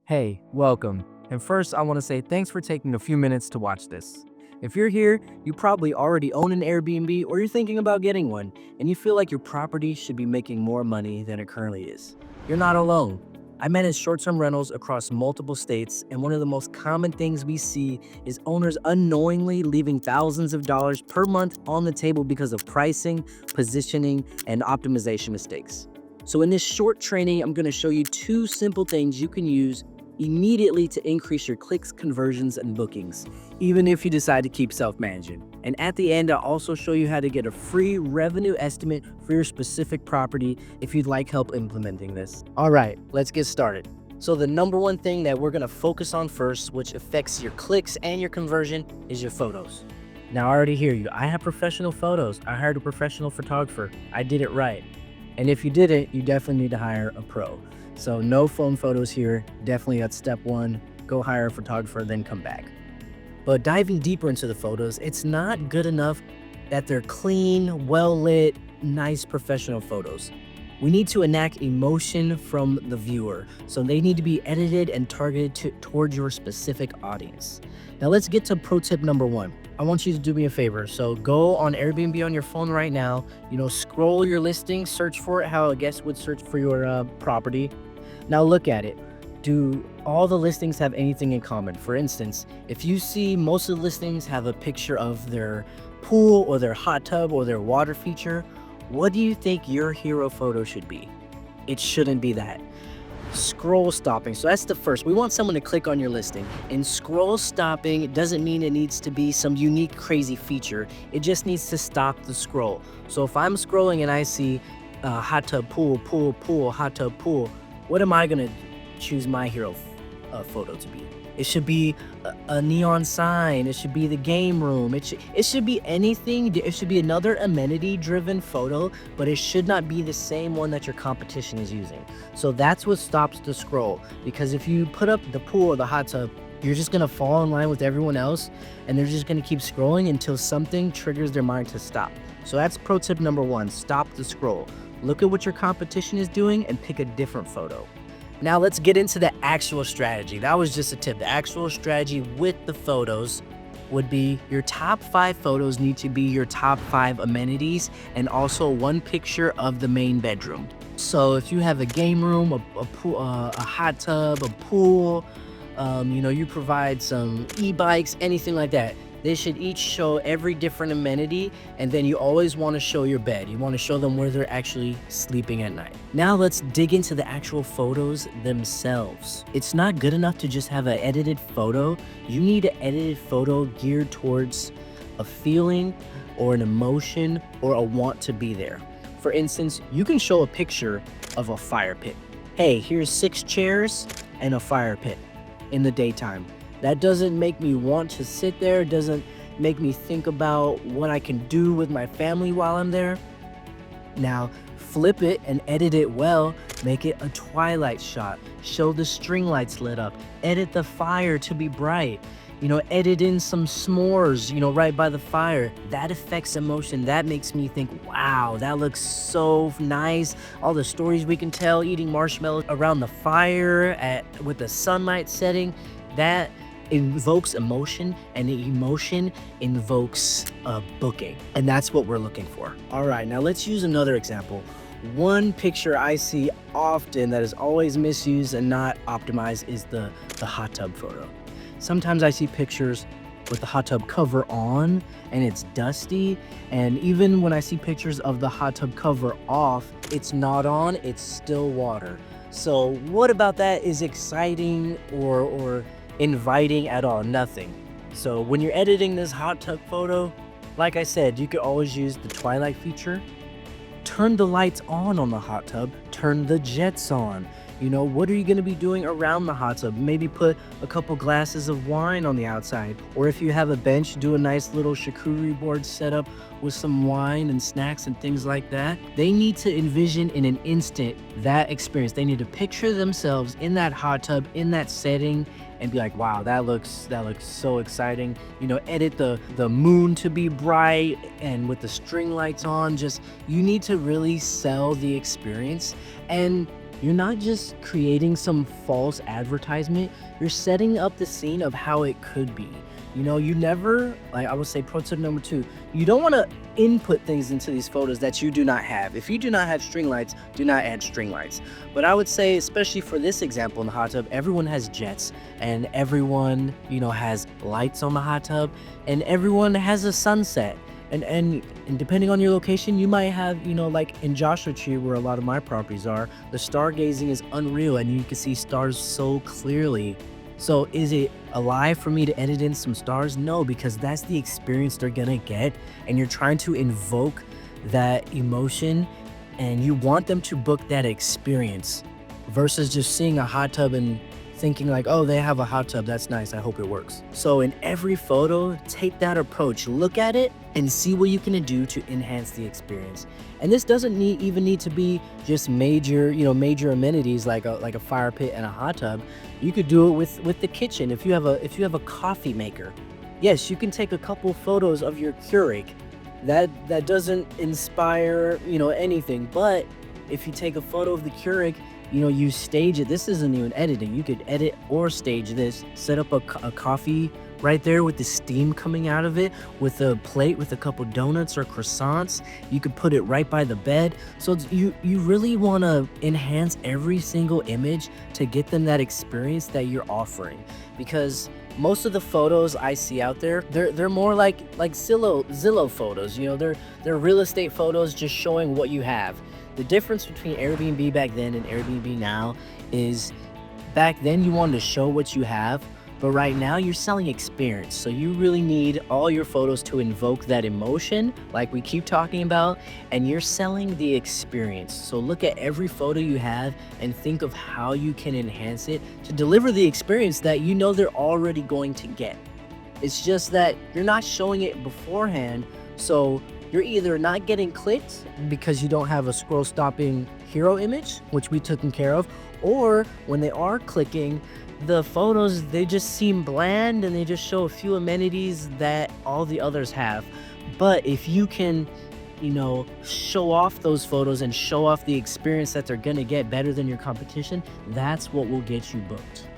Hey, welcome. And first, I want to say thanks for taking a few minutes to watch this. If you're here, you probably already own an Airbnb or you're thinking about getting one, and you feel like your property should be making more money than it currently is. You're not alone. I manage short term rentals across multiple states, and one of the most common things we see is owners unknowingly leaving thousands of dollars per month on the table because of pricing, positioning, and optimization mistakes. So, in this short training, I'm going to show you two simple things you can use immediately to increase your clicks, conversions, and bookings, even if you decide to keep self-managing. And at the end, I'll also show you how to get a free revenue estimate for your specific property if you'd like help implementing this. All right, let's get started. So the number one thing that we're gonna focus on first, which affects your clicks and your conversion, is your photos. Now, I already hear you. I have professional photos. I hired a professional photographer. I did it right. And if you didn't, you definitely need to hire a pro. So no phone photos here. Definitely that's step one. Go hire a photographer, then come back. But diving deeper into the photos, it's not good enough that they're clean, well-lit, nice professional photos. We need to enact emotion from the viewer. So they need to be edited and targeted towards your specific audience. Now let's get to pro tip number one. I want you to do me a favor. So go on Airbnb on your phone right now, scroll your listing, search for it, how a guest would search for your property. Now look at it. Do all the listings have anything in common? For instance, if you see most of the listings have a picture of their pool or their hot tub or their water feature, what do you think your hero photo should be? It shouldn't be that. Scroll stopping. So that's the first. We want someone to click on your listing. And scroll stopping doesn't mean it needs to be some unique, crazy feature. It just needs to stop the scroll. So if I'm scrolling and I see hot tub, pool, pool, pool, hot tub, pool, what am I going to choose my hero photo to be? It should be a neon sign. It should be the game room. It should be anything. It should be another amenity-driven photo, but it should not be the same one that your competition is using. So that's what stops the scroll. Because if you put up the pool or the hot tub, you're just gonna fall in line with everyone else, and they're just gonna keep scrolling until something triggers their mind to stop. So that's pro tip number one: stop the scroll. Look at what your competition is doing and pick a different photo. Now let's get into the actual strategy. That was just a tip. The actual strategy with the photos would be your top 5 photos need to be your top 5 amenities and also one picture of the main bedroom. So if you have a game room, a pool, a hot tub, a pool, you provide some e-bikes, anything like that. They should each show every different amenity, and then you always want to show your bed. You want to show them where they're actually sleeping at night. Now let's dig into the actual photos themselves. It's not good enough to just have an edited photo. You need an edited photo geared towards a feeling or an emotion or a want to be there. For instance, you can show a picture of a fire pit. Hey, here's 6 chairs and a fire pit in the daytime. That doesn't make me want to sit there. It doesn't make me think about what I can do with my family while I'm there. Now, flip it and edit it well. Make it a twilight shot. Show the string lights lit up. Edit the fire to be bright. Edit in some s'mores, right by the fire. That affects emotion. That makes me think, wow, that looks so nice. All the stories we can tell, eating marshmallows around the fire with the sunlight setting. That invokes emotion, and the emotion invokes a booking. And that's what we're looking for. All right, now let's use another example. One picture I see often that is always misused and not optimized is the hot tub photo. Sometimes I see pictures with the hot tub cover on and it's dusty. And even when I see pictures of the hot tub cover off, it's not on, it's still water. So what about that is exciting or inviting at all? Nothing. So when you're editing this hot tub photo, like I said, you could always use the twilight feature. Turn the lights on the hot tub, turn the jets on. What are you going to be doing around the hot tub? Maybe put a couple glasses of wine on the outside. Or if you have a bench, do a nice little charcuterie board set up with some wine and snacks and things like that. They need to envision in an instant that experience. They need to picture themselves in that hot tub, in that setting, and be like, wow, that looks so exciting. Edit the moon to be bright and with the string lights on. You need to really sell the experience. And You're not just creating some false advertisement, you're setting up the scene of how it could be. You never, like I would say, pro tip number two, you don't want to input things into these photos that you do not have. If you do not have string lights, do not add string lights. But I would say, especially for this example in the hot tub, everyone has jets and everyone, has lights on the hot tub and everyone has a sunset. And depending on your location, you might have, like in Joshua Tree, where a lot of my properties are, the stargazing is unreal and you can see stars so clearly. So is it a lie for me to edit in some stars? No, because that's the experience they're gonna get, and you're trying to invoke that emotion and you want them to book that experience versus just seeing a hot tub and thinking like, oh, they have a hot tub, that's nice, I hope it works. So in every photo, take that approach, look at it and see what you can do to enhance the experience. And this doesn't even need to be just major amenities like a fire pit and a hot tub. You could do it with the kitchen. If you have a coffee maker, yes, you can take a couple photos of your Keurig. That doesn't inspire anything, but if you take a photo of the Keurig, you stage it. This isn't even editing. You could edit or stage this, set up a coffee right there with the steam coming out of it, with a plate with a couple donuts or croissants. You could put it right by the bed. So you really want to enhance every single image to get them that experience that you're offering, because most of the photos I see out there, they're more like Zillow photos. They're real estate photos just showing what you have. The difference between Airbnb back then and Airbnb now is back then you wanted to show what you have, but right now you're selling experience. So you really need all your photos to invoke that emotion like we keep talking about, and you're selling the experience. So look at every photo you have and think of how you can enhance it to deliver the experience that they're already going to get. It's just that you're not showing it beforehand, so you're either not getting clicks because you don't have a scroll stopping hero image, which we taken care of, or when they are clicking, the photos, they just seem bland and they just show a few amenities that all the others have. But if you can, show off those photos and show off the experience that they're gonna get better than your competition, that's what will get you booked.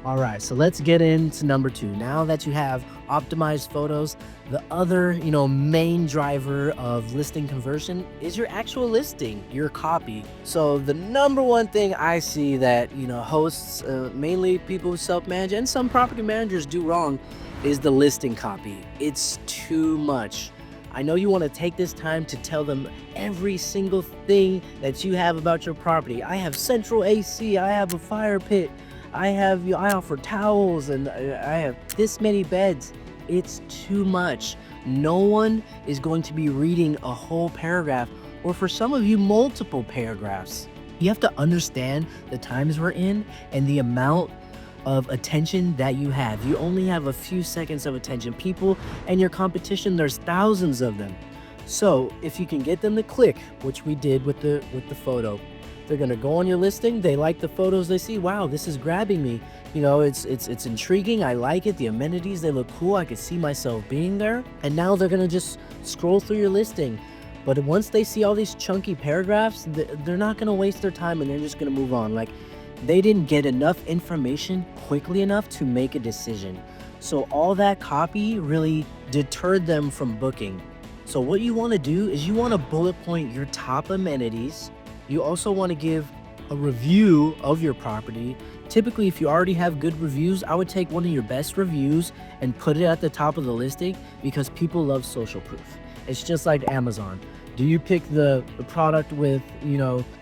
All right, so let's get into number two. Now that you have optimized photos, the other, main driver of listing conversion is your actual listing, your copy. So the number one thing I see that, hosts, mainly people who self-manage and some property managers do wrong is the listing copy. It's too much. I know you want to take this time to tell them every single thing that you have about your property. I have central AC, I have a fire pit, I offer towels, and I have this many beds. It's too much. No one is going to be reading a whole paragraph, or for some of you, multiple paragraphs. You have to understand the times we're in and the amount of attention that you have. You only have a few seconds of attention. People and your competition, there's thousands of them. So if you can get them to click, which we did with the photo, they're gonna go on your listing. They like the photos they see. Wow, this is grabbing me. It's intriguing. I like it. The amenities, they look cool. I could see myself being there. And now they're gonna just scroll through your listing. But once they see all these chunky paragraphs, they're not gonna waste their time and they're just gonna move on. Like, they didn't get enough information quickly enough to make a decision. So all that copy really deterred them from booking. So what you wanna do is you wanna bullet point your top amenities. You also want to give a review of your property. Typically, if you already have good reviews, I would take one of your best reviews and put it at the top of the listing, because people love social proof. It's just like Amazon. Do you pick the product with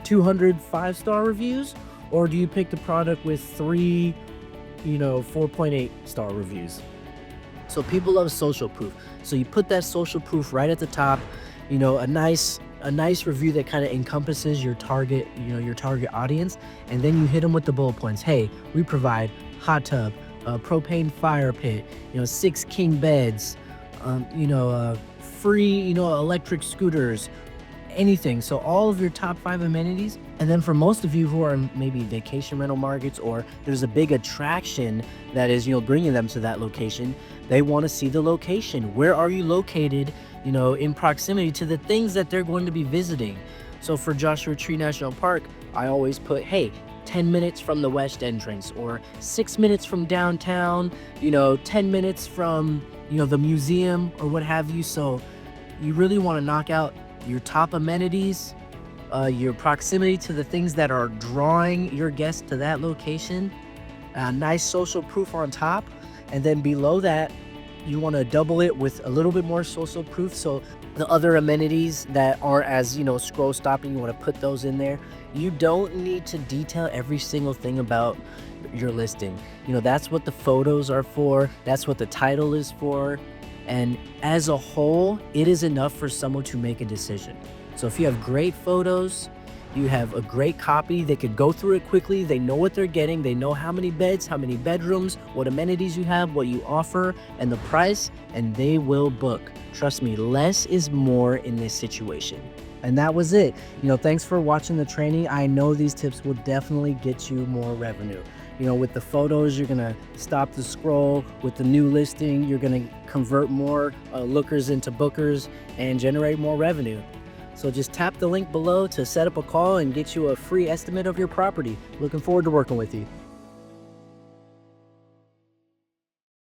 200 5-star reviews, or do you pick the product with 3 4.8 star reviews? So people love social proof. So you put that social proof right at the top. A nice review that kind of encompasses your target, your target audience, and then you hit them with the bullet points. Hey, we provide hot tub, propane fire pit, 6 king beds, free, electric scooters, anything. So all of your top 5 amenities. And then for most of you who are in maybe vacation rental markets, or there's a big attraction that is, bringing them to that location, they want to see the location. Where are you located, in proximity to the things that they're going to be visiting? So for Joshua Tree National Park, I always put, hey, 10 minutes from the west entrance, or 6 minutes from downtown, 10 minutes from, the museum or what have you. So you really want to knock out your top amenities, your proximity to the things that are drawing your guests to that location, nice social proof on top, and then below that, you want to double it with a little bit more social proof. So the other amenities that aren't as, scroll stopping, you want to put those in there. You don't need to detail every single thing about your listing. That's what the photos are for. That's what the title is for. And as a whole, it is enough for someone to make a decision. So if you have great photos, you have a great copy, they could go through it quickly, they know what they're getting, they know how many beds, how many bedrooms, what amenities you have, what you offer, and the price, and they will book. Trust me, less is more in this situation. And that was it. Thanks for watching the training. I know these tips will definitely get you more revenue. With the photos, you're gonna stop the scroll. With the new listing, you're gonna convert more lookers into bookers and generate more revenue. So just tap the link below to set up a call and get you a free estimate of your property. Looking forward to working with you.